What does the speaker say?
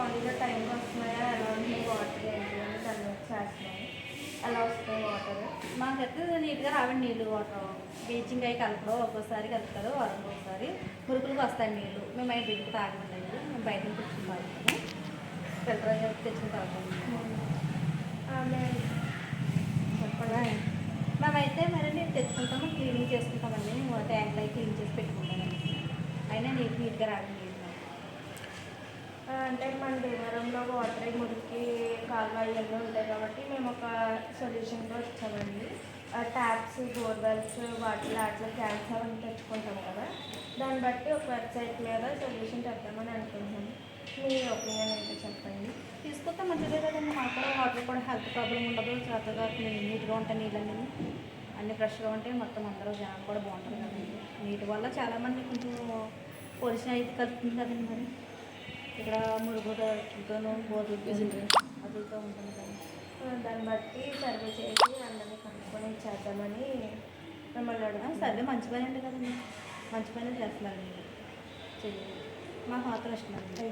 బాడీలో టైంకి వస్తున్నాయా, ఎలా ఉంటున్నాయి వాటర్ ఏంటి అని దాన్ని చేస్తున్నాను. ఎలా వస్తాయి వాటర్ మాకైతే నీట్గా రావండి నీళ్ళు. వాటర్ బ్లీచింగ్ అవి కలపడం ఒక్కోసారి కలుపుతారు, వారం ఒకసారి మురుకులకు వస్తాయి నీళ్ళు. మేము అవి బిడ్డకు తాగమండి, మేము బయట నుంచి తెచ్చుకుని తాగుతాము. ఫిల్టర్ తెచ్చుకుని తాగుతాము. చెప్పండి. మేమైతే మరి నేను తెచ్చుకుంటాము, క్లీనింగ్ చేసుకుంటామండి. ట్యాంక్లో క్లీన్ చేసి పెట్టుకుంటామండి. అయినా నీట్గా రావండి నీళ్ళు. అంటే మన భీమవరంలో వాటర్ మురికి కాలువ ఇవన్నీ ఉంటాయి కాబట్టి మేము ఒక సొల్యూషన్తో వచ్చామండి. ట్యాప్స్, బోర్వెల్స్ వాటిలో క్యాన్స్ అవన్నీ తెచ్చుకుంటాం కదా, దాన్ని బట్టి ఒక వెబ్సైట్ మీద సొల్యూషన్ తెద్దామని అనుకుంటున్నాను. మీ ఒపీనియన్ ఏంటో చెప్పండి. తీసుకుంటే మంచిదే కదండి. మాకు కూడా వాటర్ కూడా హెల్త్ ప్రాబ్లం ఉండదు, చక్కగా నీట్గా ఉంటాయి నీళ్ళన్నీ. అన్నీ ఫ్రెష్గా ఉంటాయి. మొత్తం అందరూ జనాలు కూడా బాగుంటుంది కదండి. నీటి వల్ల చాలామంది కొంచెం పొల్యూషన్ అయితే కలుపుతుంది కదండి. మరి ఇక్కడ మురుగుతోనూ బోర్లతో అదులతో ఉంటుంది కదా, దాన్ని బట్టి సర్వే చేసి అందరినీ కనుక్కొని చేద్దామని మిమ్మల్ని అడుగుతాం. సర్వే మంచి పని అండి కదండి, మంచి పని చేస్తున్నారండి. చెయ్యాలి, మాకు మాత్రం ఇష్టం అండి.